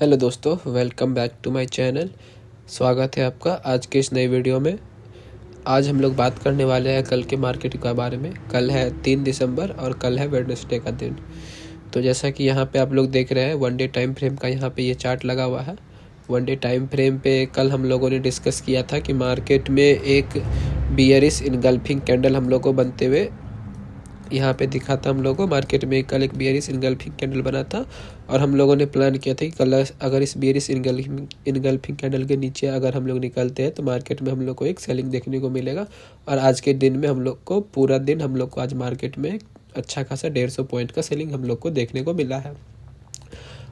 Hello दोस्तों, welcome back to my channel. स्वागत है आपका आज के इस नए वीडियो में। आज हम लोग बात करने वाले हैं कल के मार्केट के बारे में। कल है 3 दिसंबर और कल है वेडनेसडे का दिन। तो जैसा कि यहाँ पे आप लोग देख रहे हैं, वन डे टाइम फ्रेम का यहाँ पे ये चार्ट लगा हुआ है। वन डे टाइम फ्रेम पे कल हम लोगों ने डिस्कस किया था कि मार्केट में एक बियरिश इनगल्फिंग कैंडल हम लोग को बनते हुए यहाँ पे दिखा था। हम लोगों को मार्केट में कल एक बियरिश इनगल्फिंग कैंडल बना था और हम लोगों ने प्लान किया था कि कल अगर इस बियरिश इनगल्फिंग कैंडल के नीचे अगर हम लोग निकलते हैं तो मार्केट में हम लोग को एक सेलिंग देखने को मिलेगा। और आज के दिन में हम लोग को पूरा दिन हम लोग को आज मार्केट में अच्छा खासा 150 पॉइंट का सेलिंग हम लोग को देखने को मिला है।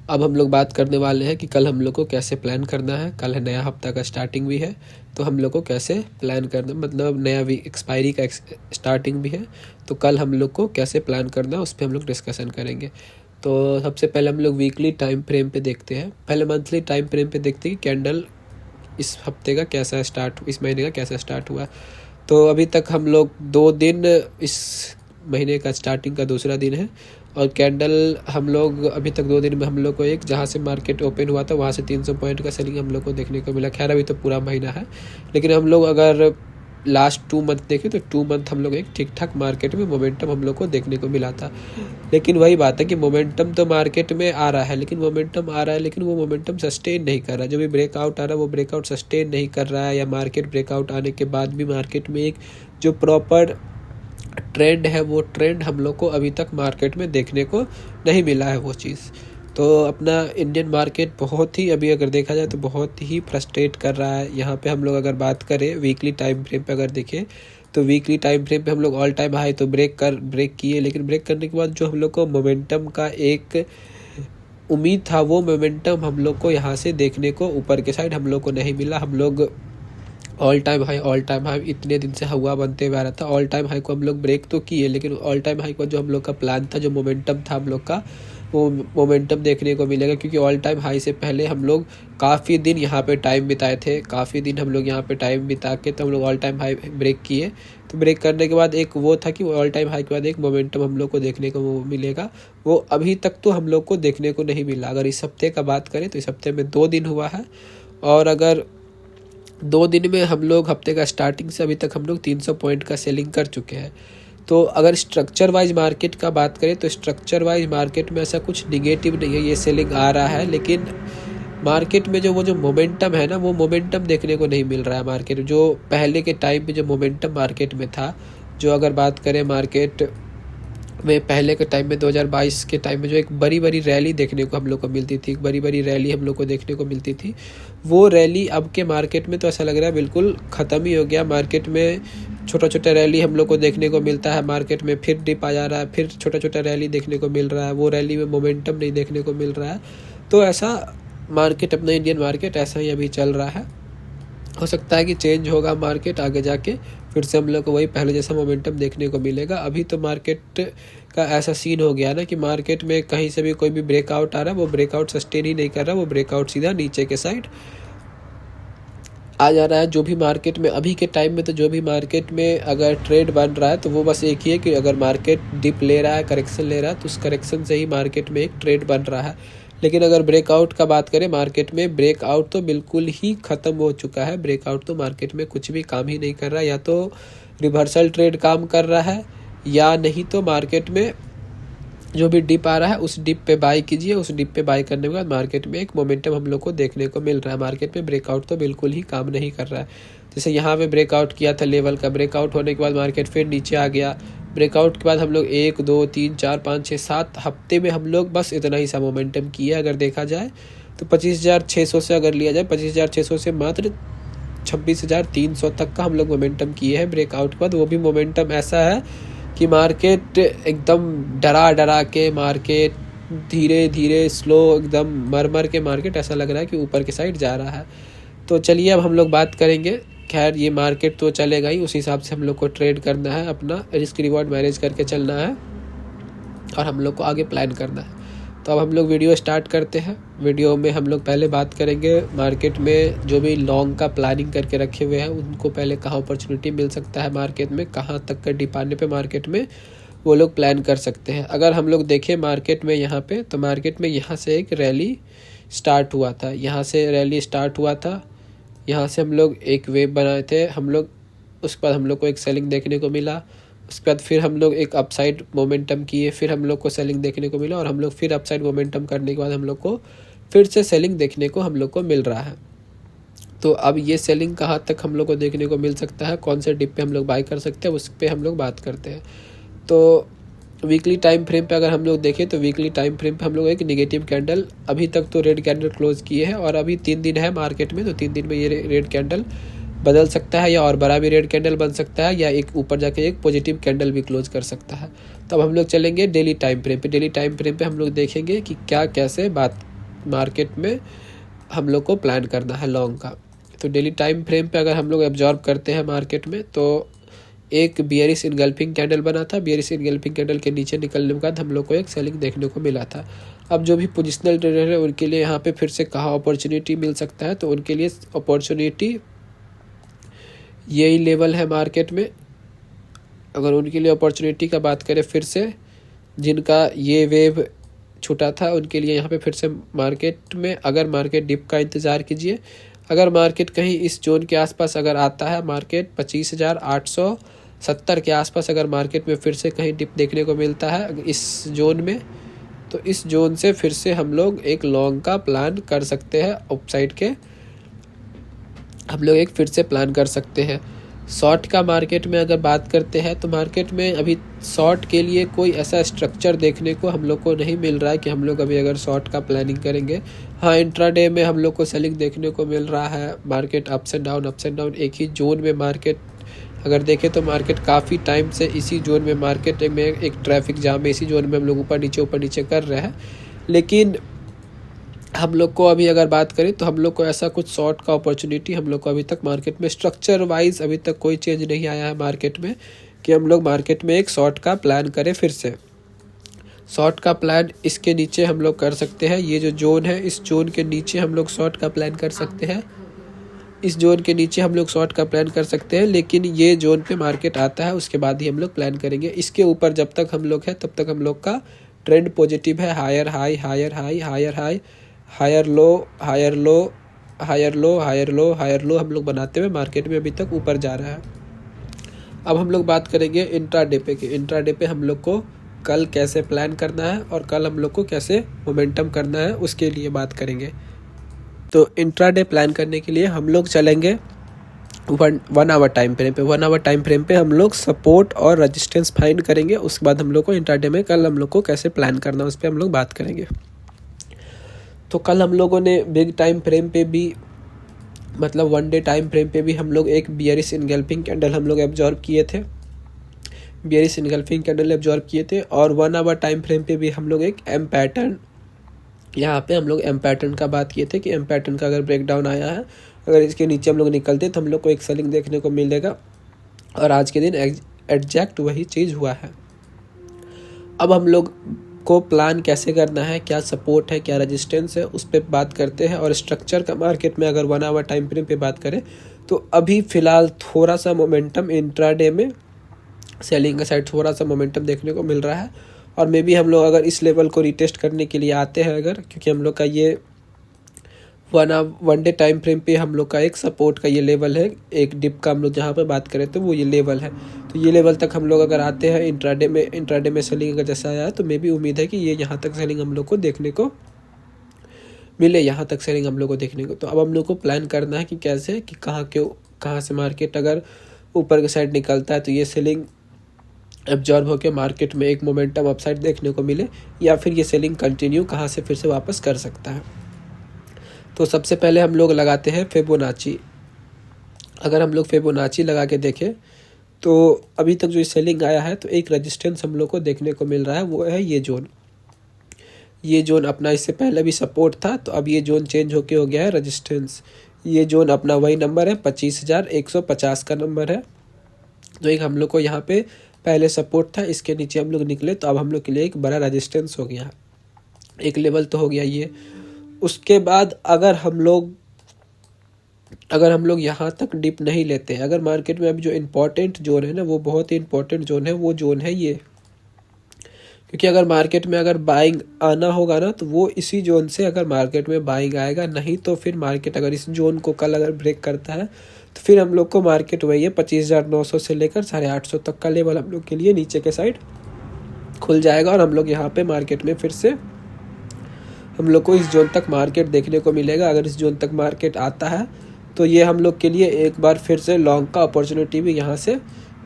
अब हम लोग बात करने वाले हैं कि कल हम लोग को कैसे प्लान करना है। कल है नया हफ्ता का स्टार्टिंग भी है, तो हम लोग को कैसे प्लान करना, मतलब नया वीक एक्सपायरी का स्टार्टिंग भी है, तो कल हम लोग को कैसे प्लान करना है उस पर हम लोग डिस्कशन करेंगे। तो सबसे पहले हम लोग वीकली टाइम फ्रेम पे देखते हैं। पहले मंथली टाइम फ्रेम पे देखते हैं कि कैंडल इस हफ्ते का कैसा स्टार्ट, इस महीने का कैसा स्टार्ट हुआ। तो अभी तक हम लोग 2 दिन, इस महीने का स्टार्टिंग का दूसरा दिन है और कैंडल हम लोग अभी तक 2 दिन में हम लोग को एक, जहाँ से मार्केट ओपन हुआ था वहाँ से 300 पॉइंट का सेलिंग हम लोग को देखने को मिला। खैर अभी तो पूरा महीना है, लेकिन हम लोग अगर लास्ट 2 मंथ देखें तो 2 मंथ हम लोग एक ठीक ठाक मार्केट में मोमेंटम हम लोग को देखने को मिला था। लेकिन वही बात है कि मोमेंटम तो मार्केट में आ रहा है, लेकिन मोमेंटम आ रहा है लेकिन वो मोमेंटम सस्टेन नहीं कर रहा। जो भी ब्रेकआउट आ रहा है वो ब्रेकआउट सस्टेन नहीं कर रहा है, या मार्केट ब्रेकआउट आने के बाद भी मार्केट में एक जो प्रॉपर ट्रेंड है वो ट्रेंड हम लोग को अभी तक मार्केट में देखने को नहीं मिला है वो चीज़। तो अपना इंडियन मार्केट बहुत ही, अभी अगर देखा जाए तो बहुत ही फ्रस्ट्रेट कर रहा है। यहाँ पे हम लोग अगर बात करें वीकली टाइम फ्रेम पे अगर देखें तो वीकली टाइम फ्रेम पे हम लोग ऑल टाइम हाई तो ब्रेक किए, लेकिन ब्रेक करने के बाद जो हम लोग को मोमेंटम का एक उम्मीद था वो मोमेंटम हम लोग को यहाँ से देखने को ऊपर के साइड हम लोग को नहीं मिला। हम लोग ऑल टाइम हाई इतने दिन से हुआ बनते हुए आ रहा था। ऑल टाइम हाई को हम लोग ब्रेक तो किए, लेकिन ऑल टाइम हाई का जो हम लोग का प्लान था, जो मोमेंटम था हम लोग का, वो मोमेंटम देखने को मिलेगा। क्योंकि ऑल टाइम हाई से पहले हम लोग काफ़ी दिन यहाँ पे टाइम बिताए थे, काफ़ी दिन हम लोग यहाँ पे टाइम बिता के तो हम लोग ऑल टाइम हाई ब्रेक किए। तो ब्रेक करने के बाद एक वो था कि ऑल टाइम हाई के बाद एक मोमेंटम हम लोग को देखने को मिलेगा, वो अभी तक तो हम लोग को देखने को नहीं मिला। अगर इस हफ्ते का बात करें तो इस हफ्ते में 2 दिन हुआ है, और अगर 2 दिन में हम लोग हफ्ते का स्टार्टिंग से अभी तक हम लोग 300 पॉइंट का सेलिंग कर चुके हैं। तो अगर स्ट्रक्चर वाइज मार्केट का बात करें तो स्ट्रक्चर वाइज मार्केट में ऐसा कुछ निगेटिव नहीं है, ये सेलिंग आ रहा है। लेकिन मार्केट में जो मोमेंटम है ना, वो मोमेंटम देखने को नहीं मिल रहा है मार्केट में। जो पहले के टाइम पे जो मोमेंटम मार्केट में था, जो अगर बात करें मार्केट में पहले के टाइम में 2022 के टाइम में जो एक बड़ी बड़ी रैली देखने को हम लोग को मिलती थी, एक बड़ी बड़ी रैली हम लोग को देखने को मिलती थी, वो रैली अब के मार्केट में तो ऐसा लग रहा है बिल्कुल ख़त्म ही हो गया। मार्केट में छोटा छोटा रैली हम लोग को देखने को मिलता है, मार्केट में फिर डिप आ जा रहा है, फिर छोटा छोटा रैली देखने को मिल रहा है, वो रैली में मोमेंटम नहीं देखने को मिल रहा है। तो ऐसा मार्केट, अपना इंडियन मार्केट ऐसा ही अभी चल रहा है। हो सकता है कि चेंज होगा मार्केट आगे जाके, फिर से हम लोग को वही पहले जैसा मोमेंटम देखने को मिलेगा। अभी तो मार्केट का ऐसा सीन हो गया ना कि मार्केट में कहीं से भी कोई भी ब्रेकआउट आ रहा है, वो ब्रेकआउट सस्टेन ही नहीं कर रहा, वो ब्रेकआउट सीधा नीचे के साइड आ जा रहा है। जो भी मार्केट में अभी के टाइम में, तो जो भी मार्केट में अगर ट्रेड बन रहा है तो वो बस एक ही है कि अगर मार्केट डिप ले रहा है, करेक्शन ले रहा है, तो उस करेक्शन से ही मार्केट में एक ट्रेड बन रहा है। लेकिन अगर ब्रेकआउट का बात करें, मार्केट में ब्रेकआउट तो बिल्कुल ही ख़त्म हो चुका है। ब्रेकआउट तो मार्केट में कुछ भी काम ही नहीं कर रहा, या तो रिवर्सल ट्रेड काम कर रहा है, या नहीं तो मार्केट में जो भी डिप आ रहा है उस डिप पे बाई कीजिए। उस डिप पे बाई करने के बाद मार्केट में एक मोमेंटम हम लोग को देखने को मिल रहा है। मार्केट में ब्रेकआउट तो बिल्कुल ही काम नहीं कर रहा है। जैसे यहाँ पे ब्रेकआउट किया था लेवल का, ब्रेकआउट होने के बाद मार्केट फिर नीचे आ गया। ब्रेकआउट के बाद हम लोग 1 2 3 4 5 6 7 हफ्ते में हम लोग बस इतना ही सा मोमेंटम किया। अगर देखा जाए तो 25,600 से अगर लिया जाए, 25,600 से मात्र 26,300 तक का हम लोग मोमेंटम किए हैं ब्रेकआउट के बाद। वो भी मोमेंटम ऐसा है कि मार्केट एकदम डरा के, मार्केट धीरे धीरे स्लो एकदम मर के मार्केट ऐसा लग रहा है कि ऊपर की साइड जा रहा है। तो चलिए अब हम लोग बात करेंगे। खैर ये मार्केट तो चलेगा ही, उस हिसाब से हम लोग को ट्रेड करना है, अपना रिस्क रिवॉर्ड मैनेज करके चलना है और हम लोग को आगे प्लान करना है। तो अब हम लोग वीडियो स्टार्ट करते हैं। वीडियो में हम लोग पहले बात करेंगे मार्केट में जो भी लॉन्ग का प्लानिंग करके रखे हुए हैं उनको पहले कहाँ अपॉर्चुनिटी मिल सकता है मार्केट में, कहाँ तक का डिप आने पे मार्केट में वो लोग प्लान कर सकते हैं। अगर हम लोग देखें मार्केट में यहाँ पे, तो मार्केट में यहाँ से एक रैली स्टार्ट हुआ था, यहाँ से रैली स्टार्ट हुआ था, यहाँ से हम लोग एक वेव बनाए थे हम लोग। उसके बाद हम लोग को एक सेलिंग देखने को मिला। उसके बाद फिर हम लोग एक अपसाइड मोमेंटम किए, फिर हम लोग को सेलिंग देखने को मिला, और हम लोग फिर अपसाइड मोमेंटम करने के बाद हम लोग को फिर से सेलिंग देखने को हम लोग को मिल रहा है। तो अब ये सेलिंग कहाँ तक हम लोग को देखने को मिल सकता है, कौन से डिप पे हम लोग बाय कर सकते हैं, उस पर हम लोग बात करते हैं। तो वीकली टाइम फ्रेम पे अगर हम लोग देखें तो वीकली टाइम फ्रेम पे हम लोग एक निगेटिव कैंडल, अभी तक तो रेड कैंडल क्लोज किए हैं, और अभी 3 दिन है मार्केट में, तो 3 दिन में ये रेड कैंडल बदल सकता है, या और बड़ा भी रेड कैंडल बन सकता है, या एक ऊपर जाके एक पॉजिटिव कैंडल भी क्लोज कर सकता है। तो अब हम लोग चलेंगे डेली टाइम फ्रेम पे। डेली टाइम फ्रेम पे हम लोग देखेंगे कि क्या कैसे बात मार्केट में हम लोग को प्लान करना है लॉन्ग का। तो डेली टाइम फ्रेम पे अगर हम लोग एब्जॉर्ब करते हैं मार्केट में, तो एक बियरिश इनगल्फिंग कैंडल बना था। बियरिश इनगल्फिंग कैंडल के नीचे निकलने के बाद हम लोग को एक सेलिंग देखने को मिला था। अब जो भी पोजिशनल ट्रेडर है उनके लिए यहाँ पे फिर से कहाँ अपॉर्चुनिटी मिल सकता है, तो उनके लिए अपॉर्चुनिटी यही लेवल है मार्केट में। अगर उनके लिए अपॉर्चुनिटी का बात करें, फिर से जिनका ये वेव छूटा था उनके लिए यहाँ पे फिर से मार्केट में अगर मार्केट डिप का इंतज़ार कीजिए। अगर मार्केट कहीं इस जोन के आसपास अगर आता है, मार्केट 25,870 के आसपास अगर मार्केट में फिर से कहीं डिप देखने को मिलता है इस जोन में, तो इस जोन से फिर से हम लोग एक लॉन्ग का प्लान कर सकते हैं। अपसाइड के हम लोग एक फिर से प्लान कर सकते हैं। शॉर्ट का मार्केट में अगर बात करते हैं, तो मार्केट में अभी शॉर्ट के लिए कोई ऐसा स्ट्रक्चर देखने को हम लोग को नहीं मिल रहा है कि हम लोग अभी अगर शॉर्ट का प्लानिंग करेंगे। हाँ, इंट्राडे में हम लोग को सेलिंग देखने को मिल रहा है। मार्केट अप्स एंड डाउन एक ही जोन में मार्केट अगर देखें तो मार्केट काफ़ी टाइम से इसी जोन में मार्केट में एक ट्रैफिक जाम में इसी जोन में हम लोग ऊपर नीचे कर रहे हैं। लेकिन हम लोग को अभी अगर बात करें तो हम लोग को ऐसा कुछ शॉर्ट का अपॉर्चुनिटी हम लोग को अभी तक मार्केट में स्ट्रक्चर वाइज अभी तक कोई चेंज नहीं आया है मार्केट में कि हम लोग मार्केट में एक शॉर्ट का प्लान करें। फिर से शॉर्ट का प्लान इसके नीचे हम लोग कर सकते हैं। ये जो जोन है इस जोन के नीचे हम लोग शॉर्ट का प्लान कर सकते हैं। इस जोन के नीचे हम लोग शॉर्ट का प्लान कर सकते हैं, लेकिन ये जोन पे मार्केट आता है उसके बाद ही हम लोग प्लान करेंगे। इसके ऊपर जब तक हम लोग हैं तब तक हम लोग का ट्रेंड पॉजिटिव है। Higher high higher high higher high higher low higher low higher low higher low higher low हम लोग बनाते हुए मार्केट में अभी तक ऊपर जा रहा है। अब हम लोग बात करेंगे इंट्राडे पे कि इंट्राडे पे हम लोग को कल कैसे प्लान करना है और कल हम लोग को कैसे मोमेंटम करना है उसके लिए बात करेंगे। तो इंट्राडे प्लान करने के लिए हम लोग चलेंगे 1 आवर टाइम फ्रेम पे। 1 आवर टाइम फ्रेम पे हम लोग सपोर्ट और रेजिस्टेंस फाइंड करेंगे। उसके बाद हम लोग को इंट्राडे में कल हम लोग को कैसे प्लान करना है उस पर हम लोग बात करेंगे। तो कल हम लोगों ने बिग टाइम फ्रेम पे भी मतलब 1 डे टाइम फ्रेम पे भी हम लोग एक बियरिश इनगल्फिंग कैंडल हम लोग एब्जॉर्ब किए थे। बियरिश इनगल्फिंग कैंडल एब्जॉर्ब किए थे और 1 आवर टाइम फ्रेम पे भी हम लोग एक एम पैटर्न यहाँ पे हम लोग एम पैटर्न का बात किए थे कि एम पैटर्न का अगर ब्रेकडाउन आया है, अगर इसके नीचे हम लोग निकलते तो हम लोग को एक सेलिंग देखने को मिलेगा। और आज के दिन एग्जैक्ट वही चीज़ हुआ है। अब हम लोग को प्लान कैसे करना है, क्या सपोर्ट है क्या रेजिस्टेंस है उस पर बात करते हैं। और स्ट्रक्चर का मार्केट में अगर 1 आवर टाइम फ्रेम पे बात करें तो अभी फ़िलहाल थोड़ा सा मोमेंटम इंट्राडे में सेलिंग का साइड थोड़ा सा मोमेंटम देखने को मिल रहा है। और मे बी हम लोग अगर इस लेवल को रिटेस्ट करने के लिए आते हैं अगर, क्योंकि हम लोग का ये 1 डे टाइम फ्रेम पे हम लोग का एक सपोर्ट का ये लेवल है, एक डिप का हम लोग जहाँ पे बात करें तो वो ये लेवल है। तो ये लेवल तक हम लोग अगर आते हैं इंट्राडे में सेलिंग अगर जैसा आया है तो मे बी उम्मीद है कि ये यहाँ तक सेलिंग हम लोग को देखने को मिले, यहाँ तक सेलिंग हम लोग को देखने को। तो अब हम लोग को प्लान करना है कि कैसे कि कहाँ से मार्केट अगर ऊपर के साइड निकलता है तो ये सेलिंग एब्जॉर्ब होकर मार्केट में एक मोमेंटम अपसाइड देखने को मिले, या फिर ये सेलिंग कंटिन्यू कहाँ से फिर से वापस कर सकता है। तो सबसे पहले हम लोग लगाते हैं फिबोनाची। अगर हम लोग फिबोनाची लगा के देखें तो अभी तक जो सेलिंग आया है तो एक रेजिस्टेंस हम लोग को देखने को मिल रहा है, वो है ये जोन। ये जोन अपना इससे पहले भी सपोर्ट था, तो अब ये जोन चेंज होके हो गया है रेजिस्टेंस। ये जोन अपना वही नंबर है 25,150 का नंबर है। तो एक हम लोग को यहाँ पे पहले सपोर्ट था, इसके नीचे हम लोग निकले तो अब हम लोग के लिए एक बड़ा रेजिस्टेंस हो गया, एक लेवल तो हो गया ये। उसके बाद अगर हम लोग यहाँ तक डिप नहीं लेते, अगर मार्केट में अभी जो इम्पोर्टेंट जोन है ना वो बहुत ही इम्पोर्टेंट जोन है, वो जोन है ये। क्योंकि अगर मार्केट में अगर बाइंग आना होगा ना तो वो इसी जोन से अगर मार्केट में बाइंग आएगा, नहीं तो फिर मार्केट अगर इस जोन को कल अगर ब्रेक करता है तो फिर हम लोग को मार्केट वही है 25,900 से लेकर 850 तक का लेवल हम लोग के लिए नीचे के साइड खुल जाएगा, और हम लोग यहाँ पे मार्केट में फिर से हम लोग को इस जोन तक मार्केट देखने को मिलेगा। अगर इस जोन तक मार्केट आता है तो ये हम लोग के लिए एक बार फिर से लॉन्ग का अपॉर्चुनिटी भी यहाँ से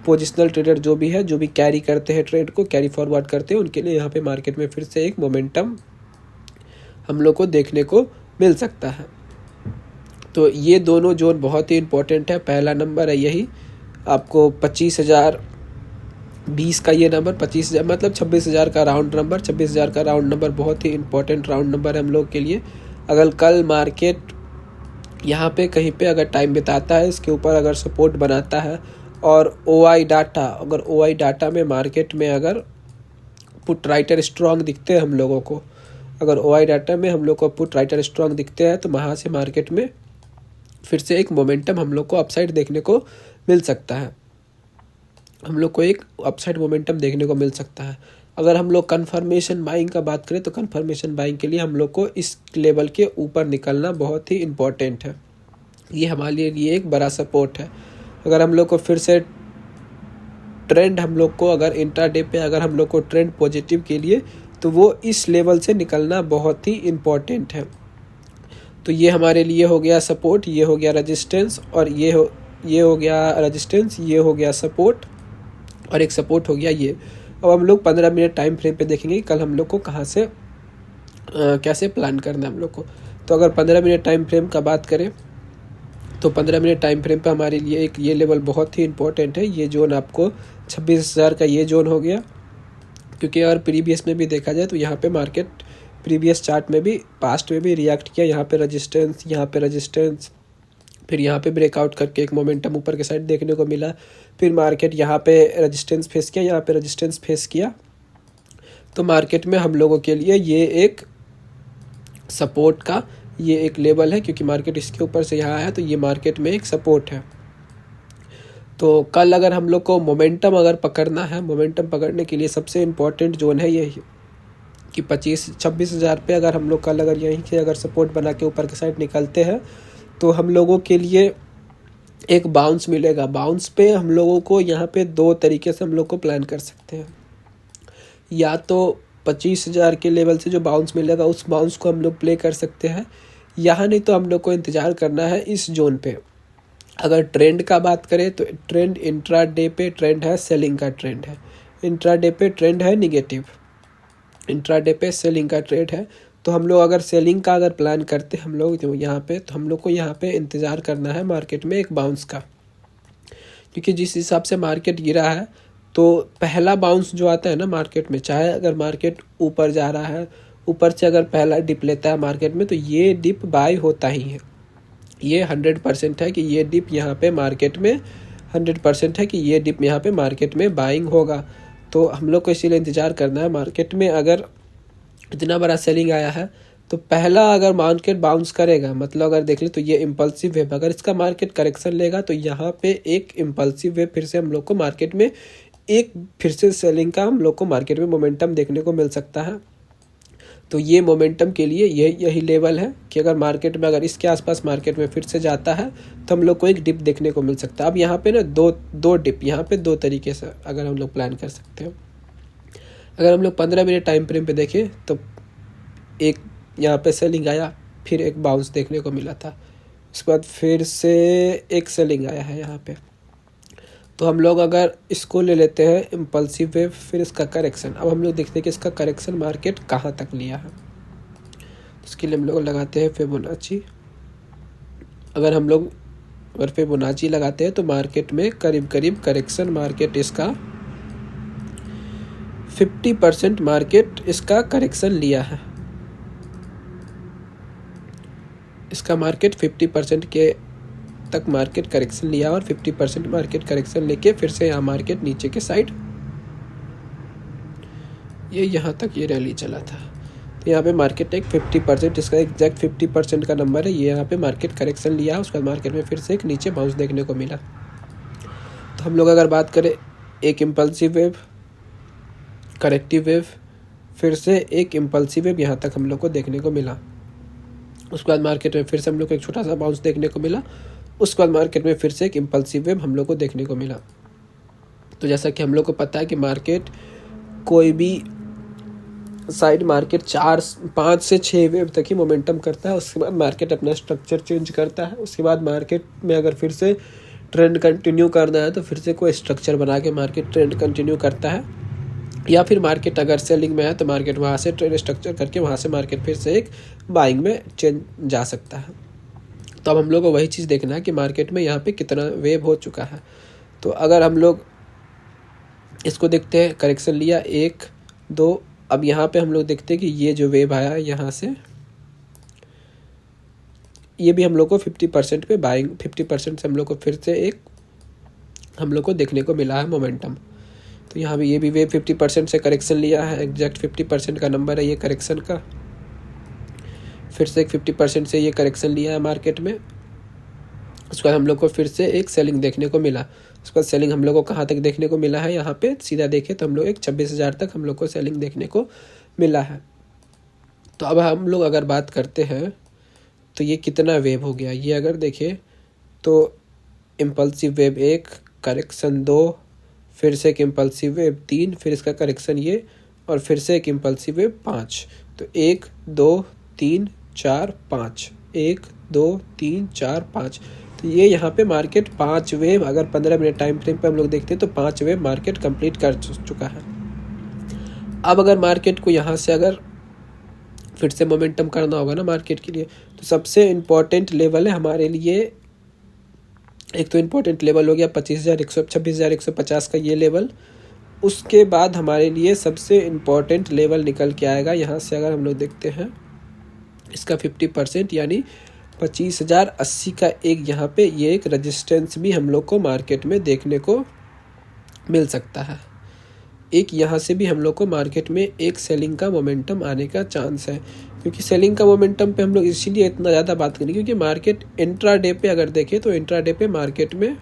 पोजिशनल ट्रेडर जो भी है, जो भी कैरी करते हैं ट्रेड को, कैरी फॉरवर्ड करते हैं, उनके लिए यहाँ पे मार्केट में फिर से एक मोमेंटम हम लोग को देखने को मिल सकता है। तो ये दोनों जोन बहुत ही इंपॉर्टेंट है। पहला नंबर है यही आपको 25,020 का ये नंबर, 25,000 मतलब 26,000 का राउंड नंबर, 26,000 का राउंड नंबर बहुत ही इंपॉर्टेंट राउंड नंबर है हम लोग के लिए। अगर कल मार्केट यहाँ पे कहीं पे अगर टाइम बिताता है, इसके ऊपर अगर सपोर्ट बनाता है, और OI डाटा, अगर OI डाटा में मार्केट में अगर पुट राइटर स्ट्रांग दिखते हैं हम लोगों को, अगर OI डाटा में हम लोग को पुट राइटर स्ट्रांग दिखते हैं तो वहाँ से मार्केट में फिर से एक मोमेंटम हम लोग को अपसाइड देखने को मिल सकता है, हम लोग को एक अपसाइड मोमेंटम देखने को मिल सकता है। अगर हम लोग कन्फर्मेशन बाइंग का बात करें तो कन्फर्मेशन बाइंग के लिए हम लोग को इस लेवल के ऊपर निकलना बहुत ही इम्पोर्टेंट है। ये हमारे लिए एक बड़ा सपोर्ट है। अगर हम लोग को फिर से ट्रेंड, हम लोग को अगर इंट्राडे पे अगर हम लोग को ट्रेंड पॉजिटिव के लिए, तो वो इस लेवल से निकलना बहुत ही इम्पोर्टेंट है। तो ये हमारे लिए हो गया सपोर्ट, ये हो गया रेजिस्टेंस, और ये हो गया रेजिस्टेंस, ये हो गया सपोर्ट, और एक सपोर्ट हो गया ये। अब हम लोग 15 मिनट टाइम फ्रेम पे देखेंगे कल हम लोग को कहाँ से कैसे प्लान करना है हम लोग को। तो अगर 15 मिनट टाइम फ्रेम का बात करें तो 15 मिनट टाइम फ्रेम पे हमारे लिए एक ये लेवल बहुत ही इंपॉर्टेंट है। ये जोन आपको 26,000 का ये जोन हो गया, क्योंकि अगर प्रीवियस में भी देखा जाए तो यहाँ पे मार्केट प्रीवियस चार्ट में भी, पास्ट में भी रिएक्ट किया। यहाँ पे रेजिस्टेंस, यहाँ पे रेजिस्टेंस, फिर यहाँ पे ब्रेकआउट करके एक मोमेंटम ऊपर के साइड देखने को मिला। फिर मार्केट यहाँ पे रेजिस्टेंस फेस किया, यहाँ पे रेजिस्टेंस फेस किया। तो मार्केट में हम लोगों के लिए ये एक सपोर्ट का ये एक लेवल है, क्योंकि मार्केट इसके ऊपर से यहाँ आया तो ये मार्केट में एक सपोर्ट है। तो कल अगर हम लोग को मोमेंटम अगर पकड़ना है, मोमेंटम पकड़ने के लिए सबसे इम्पोर्टेंट जोन है यही कि 26,000 पे अगर हम लोग कल अगर यहीं से अगर सपोर्ट बना के ऊपर के साइड निकलते हैं तो हम लोगों के लिए एक बाउंस मिलेगा। बाउंस पे हम लोगों को यहाँ पे दो तरीके से हम लोग को प्लान कर सकते हैं। या तो 25,000 के लेवल से जो बाउंस मिलेगा उस बाउंस को हम लोग प्ले कर सकते हैं, यहाँ नहीं तो हम लोग को इंतज़ार करना है इस जोन पे। अगर ट्रेंड का बात करें तो ट्रेंड इंट्राडे पे ट्रेंड है, सेलिंग का ट्रेंड है। इंट्राडे पे ट्रेंड है निगेटिव, इंट्राडे पे सेलिंग का ट्रेड है। तो हम लोग अगर सेलिंग का अगर प्लान करते हम लोग जो यहाँ पे, तो हम लोग को यहाँ पे इंतज़ार करना है मार्केट में एक बाउंस का, क्योंकि जिस हिसाब से मार्केट गिरा है तो पहला बाउंस जो आता है ना मार्केट में, चाहे अगर मार्केट ऊपर जा रहा है, ऊपर से अगर पहला डिप लेता है मार्केट में तो ये डिप बाय होता ही है। ये 100% है कि ये डिप यहाँ पे मार्केट में 100% है कि ये डिप यहाँ पे मार्केट में बाइंग होगा। तो हम लोग को इसीलिए इंतज़ार करना है। मार्केट में अगर इतना बड़ा सेलिंग आया है तो पहला अगर मार्केट बाउंस करेगा, मतलब अगर देख ले तो ये इम्पल्सिव वेव, अगर इसका मार्केट करेक्शन लेगा तो यहाँ पे एक इम्पल्सिव वेव फिर से हम लोग को मार्केट में एक फिर से सेलिंग का हम लोग को मार्केट में मोमेंटम देखने को मिल सकता है। तो ये मोमेंटम के लिए यही लेवल है कि अगर मार्केट में अगर इसके आसपास मार्केट में फिर से जाता है तो हम लोग को एक डिप देखने को मिल सकता है। अब यहाँ पे ना दो डिप, यहाँ पे दो तरीके से अगर हम लोग प्लान कर सकते हैं। अगर हम लोग 15 मिनट टाइम फ्रेम पे देखें तो एक यहाँ पे सेलिंग आया, फिर एक बाउंस देखने को मिला था, उसके बाद फिर से एक सेलिंग आया है यहाँ पे। तो हम लोग अगर इसको ले लेते हैं इम्पल्सिव वेव, फिर इसका करेक्शन। अब हम लोग देखते हैं कि इसका करेक्शन मार्केट कहाँ तक लिया है। इसके लिए हम लोग लगाते हैं फिबोनाची। अगर फिबोनाची लगाते हैं तो मार्केट में करीब करीब करेक्शन मार्केट इसका 50% मार्केट इसका करेक्शन लिया है। इसका मार्केट 50% के तक मार्केट करेक्शन लिया और 50% मार्केट करेक्शन लेके फिर से यहाँ मार्केट नीचे के साइड ये यहाँ तक ये रैली चला था। तो यहाँ पे मार्केट एक 50%, इसका एग्जैक्ट 50% का नंबर है, ये यहाँ पे मार्केट करेक्शन लिया, उसके बाद मार्केट में फिर से एक नीचे बाउंस देखने को मिला। तो हम लोग अगर बात करें एक इम्पल्सिव वेव, करेक्टिव वेव, फिर से एक इम्पल्सिव वेव यहाँ तक हम लोग को देखने को मिला। उसके बाद मार्केट में फिर से हम लोग को एक छोटा सा बाउंस देखने को मिला। उसके बाद मार्केट में फिर से एक इम्पल्सिव वेव हम लोग को देखने को मिला। तो जैसा कि हम लोग को पता है कि मार्केट कोई भी साइड मार्केट 5 से 6 वेव तक ही मोमेंटम करता है। उसके बाद मार्केट अपना स्ट्रक्चर चेंज करता है। उसके बाद मार्केट में अगर फिर से ट्रेंड कंटिन्यू करना है तो फिर से कोई स्ट्रक्चर बना के मार्केट ट्रेंड कंटिन्यू करता है, या फिर मार्केट अगर सेलिंग में है तो मार्केट वहाँ से ट्रेंड स्ट्रक्चर करके वहाँ से मार्केट फिर से एक बाइंग में चेंज जा सकता है। तो अब हम लोग को वही चीज़ देखना है कि मार्केट में यहाँ पे कितना वेव हो चुका है। तो अगर हम लोग इसको देखते हैं, करेक्शन लिया 1 2, अब यहाँ पे हम लोग देखते हैं कि ये जो वेव आया है यहाँ से, ये भी हम लोग को 50% पे बाइंग, 50% से हम लोग को फिर से एक हम लोग को देखने को मिला है मोमेंटम। तो यहाँ भी ये भी वेव 50% से करेक्शन लिया है, एग्जैक्ट 50% का नंबर है ये करेक्शन का। फिर से एक 50% से ये करेक्शन लिया है मार्केट में। उसके बाद हम लोग को फिर से एक सेलिंग देखने को मिला। उसके बाद सेलिंग हम लोग को कहाँ तक देखने को मिला है, यहाँ पे सीधा देखें तो हम लोग एक 26,000 तक हम लोग को सेलिंग देखने को मिला है। तो अब हम लोग अगर बात करते हैं तो ये कितना वेव हो गया, ये अगर देखें तो इम्पल्सिव वेव 1, करेक्शन 2, फिर से एक इम्पल्सिव वेव 3, फिर इसका करेक्शन ये, और फिर से एक इम्पल्सिव वेव 5। तो 1 2 3 4 5, 1 2 3 4 5। तो ये यहाँ पे मार्केट 5 वेव, अगर 15 मिनट टाइम फ्रेम पे हम लोग देखते हैं तो 5 वेव मार्केट कंप्लीट कर चुका है। अब अगर मार्केट को यहाँ से अगर फिर से मोमेंटम करना होगा ना मार्केट के लिए, तो सबसे इम्पोर्टेंट लेवल है हमारे लिए, एक तो इम्पोर्टेंट लेवल हो गया 26,150 का ये लेवल। उसके बाद हमारे लिए सबसे इम्पोर्टेंट लेवल निकल के आएगा यहाँ से, अगर हम लोग देखते हैं इसका 50% यानी 25,080 का एक यहाँ पे ये एक रेजिस्टेंस भी हम लोग को मार्केट में देखने को मिल सकता है। एक यहाँ से भी हम लोग को मार्केट में एक सेलिंग का मोमेंटम आने का चांस है, क्योंकि सेलिंग का मोमेंटम पे हम लोग इसीलिए इतना ज़्यादा बात करेंगे क्योंकि मार्केट इंट्राडे पे अगर देखें तो इंट्राडे पे मार्केट में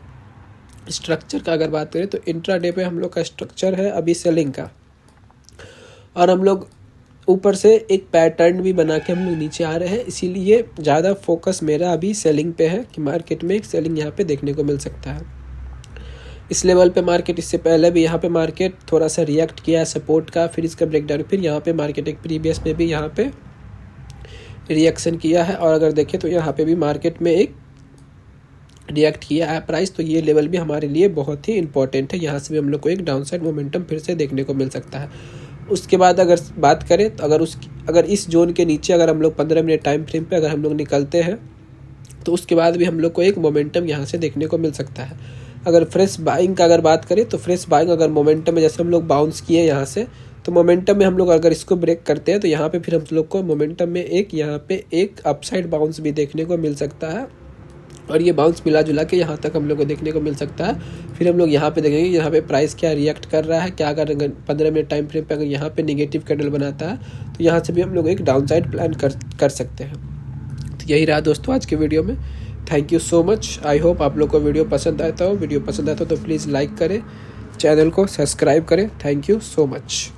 स्ट्रक्चर का अगर बात करें तो इंट्राडे पे हम लोग का स्ट्रक्चर है अभी सेलिंग का, और हम लोग ऊपर से एक पैटर्न भी बना के हम लोग नीचे आ रहे हैं। इसीलिए ज़्यादा फोकस मेरा अभी सेलिंग पे है कि मार्केट में एक सेलिंग यहाँ पे देखने को मिल सकता है। इस लेवल पे मार्केट इससे पहले भी यहाँ पे मार्केट थोड़ा सा रिएक्ट किया है सपोर्ट का, फिर इसका ब्रेकडाउन, फिर यहाँ पे मार्केट एक प्रीवियस में भी यहाँ पे रिएक्शन किया है, और अगर देखें तो यहाँ पे भी मार्केट में एक रिएक्ट किया है प्राइस। तो ये लेवल भी हमारे लिए बहुत ही इंपॉर्टेंट है, यहाँ से भी हम लोग को एक डाउन साइड मोमेंटम फिर से देखने को मिल सकता है। उसके बाद अगर बात करें तो अगर इस जोन के नीचे अगर हम लोग 15 मिनट टाइम फ्रेम पे अगर हम लोग निकलते हैं तो उसके बाद भी हम लोग को एक मोमेंटम यहाँ से देखने को मिल सकता है। अगर फ्रेश बाइंग का अगर बात करें तो फ्रेश बाइंग अगर मोमेंटम में जैसे हम लोग बाउंस किए यहाँ से, तो मोमेंटम में हम लोग अगर इसको ब्रेक करते हैं तो यहाँ पे फिर हम लोग को मोमेंटम में एक यहाँ पे एक अपसाइड बाउंस भी देखने को मिल सकता है, और ये बाउंस मिला जुला के यहाँ तक हम लोग को देखने को मिल सकता है। फिर हम लोग यहाँ पे देखेंगे यहाँ पे प्राइस क्या रिएक्ट कर रहा है, क्या अगर 15 मिनट टाइम फ्रेम पे अगर यहाँ पे नेगेटिव कैंडल बनाता है तो यहाँ से भी हम लोग एक डाउन साइड प्लान कर सकते हैं। तो यही रहा दोस्तों आज के वीडियो में। Thank you so much. I hope आप लोग को वीडियो पसंद आता हो। वीडियो पसंद आता हो तो प्लीज़ लाइक करें, चैनल को सब्सक्राइब करें। Thank you so much.